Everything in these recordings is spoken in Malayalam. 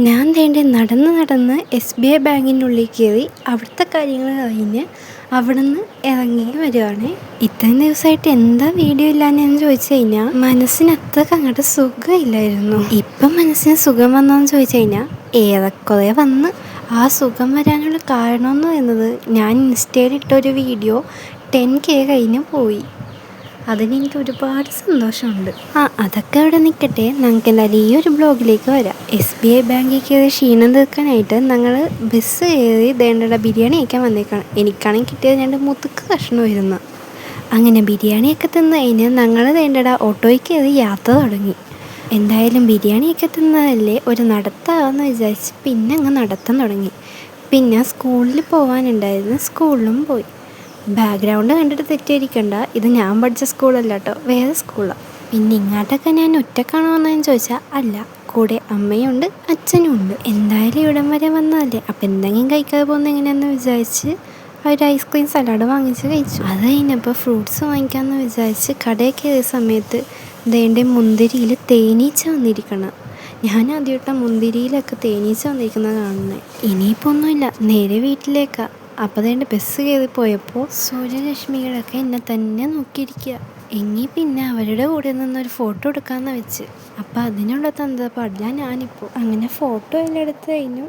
ഞാൻ വേണ്ടി നടന്ന് നടന്ന് SBI ബാങ്കിനുള്ളിൽ കയറി അവിടുത്തെ കാര്യങ്ങൾ കഴിഞ്ഞ് അവിടുന്ന് ഇറങ്ങി വരുവാണ്. ഇത്രയും ദിവസമായിട്ട് എന്താ വീഡിയോ ഇല്ലാന്ന് ചോദിച്ചു കഴിഞ്ഞാൽ മനസ്സിന് അത്രയ്ക്ക് അങ്ങോട്ട് സുഖമില്ലായിരുന്നു. ഇപ്പം മനസ്സിന് സുഖം വന്നോന്ന് ചോദിച്ചു കഴിഞ്ഞാൽ ഏറെക്കുറെ വന്ന്. ആ സുഖം വരാനുള്ള കാരണമെന്ന് പറയുന്നത് ഞാൻ ഇൻസ്റ്റയിലിട്ടൊരു വീഡിയോ 10K കഴിഞ്ഞ് പോയി. അതിനെനിക്ക് ഒരുപാട് സന്തോഷമുണ്ട്. അതൊക്കെ അവിടെ നിൽക്കട്ടെ, നമുക്ക് എന്തായാലും ഈ ഒരു ബ്ലോഗിലേക്ക് വരാം. SBI ബാങ്കിൽ കയറി ക്ഷീണം തീർക്കാനായിട്ട് ഞങ്ങൾ ബസ് കയറി ദേണ്ടട ബിരിയാണി കഴിക്കാൻ വന്നേക്കാണ്. എനിക്കാണെങ്കിൽ കിട്ടിയത് 2 മുതുക്ക് കഷ്ണമായിരുന്നു. അങ്ങനെ ബിരിയാണിയൊക്കെ തിന്ന് കഴിഞ്ഞ് ഞങ്ങൾ ദേണ്ടട ഓട്ടോയ്ക്ക് കയറി യാത്ര തുടങ്ങി. എന്തായാലും ബിരിയാണിയൊക്കെ തിന്നതല്ലേ ഒരു നടത്താമെന്ന് വിചാരിച്ച് പിന്നെ അങ്ങ് നടത്താൻ തുടങ്ങി. പിന്നെ സ്കൂളിൽ പോകാനുണ്ടായിരുന്നു, സ്കൂളിലും പോയി. ബാക്ക്ഗ്രൗണ്ട് കണ്ടിട്ട് തെറ്റിയിരിക്കണ്ട, ഇത് ഞാൻ പഠിച്ച സ്കൂളല്ല കേട്ടോ, വേറെ സ്കൂളാണ്. പിന്നെ ഇങ്ങോട്ടൊക്കെ ഞാൻ ഒറ്റക്കാണോ എന്നതെന്ന് ചോദിച്ചാൽ അല്ല, കൂടെ അമ്മയുണ്ട് അച്ഛനും ഉണ്ട്. എന്തായാലും ഇവിടം വരെ വന്നതല്ലേ, അപ്പം എന്തെങ്കിലും കഴിക്കാതെ പോകുന്ന എങ്ങനെയാണെന്ന് വിചാരിച്ച് ഒരു ഐസ്ക്രീം സലാഡ് വാങ്ങിച്ച് കഴിച്ചു. അത് കഴിഞ്ഞപ്പോൾ ഫ്രൂട്ട്സ് വാങ്ങിക്കാമെന്ന് വിചാരിച്ച് കടയിൽ കയറിയ സമയത്ത് ദേണ്ടെ മുന്തിരിയിൽ തേനീച്ച വന്നിരിക്കണം. ഞാൻ ആദ്യമായിട്ടാണ് മുന്തിരിയിലൊക്കെ തേനീച്ച വന്നിരിക്കുന്നത് കാണുന്നത്. ഇനിയിപ്പോൾ ഒന്നുമില്ല, നേരെ വീട്ടിലേക്കാണ്. അപ്പോൾ അതേണ്ട ബസ് കയറി പോയപ്പോൾ സൂര്യരശ്മികളൊക്കെ എന്നെ തന്നെ നോക്കിയിരിക്കുക. എങ്കിൽ പിന്നെ അവരുടെ കൂടെ നിന്നൊരു ഫോട്ടോ എടുക്കാമെന്ന് വെച്ച്. അപ്പോൾ അതിനുള്ള തന്ത്രപ്പാടിലാണ് ഞാനിപ്പോൾ. അങ്ങനെ ഫോട്ടോ എല്ലാം എടുത്ത് കഴിഞ്ഞു.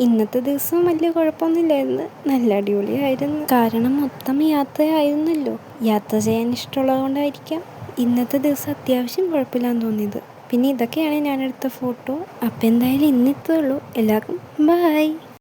ഇന്നത്തെ ദിവസം വലിയ കുഴപ്പമൊന്നുമില്ലായിരുന്നു, നല്ല അടിപൊളിയായിരുന്നു. കാരണം മൊത്തം യാത്രയായിരുന്നല്ലോ. യാത്ര ചെയ്യാൻ ഇഷ്ടമുള്ളത് കൊണ്ടായിരിക്കാം ഇന്നത്തെ ദിവസം അത്യാവശ്യം കുഴപ്പമില്ലാന്ന് തോന്നിയത്. പിന്നെ ഇതൊക്കെയാണ് ഞാനെടുത്ത ഫോട്ടോ. അപ്പോൾ എന്തായാലും ഇന്നിത്രേ ഉള്ളൂ. എല്ലാവർക്കും ബൈ.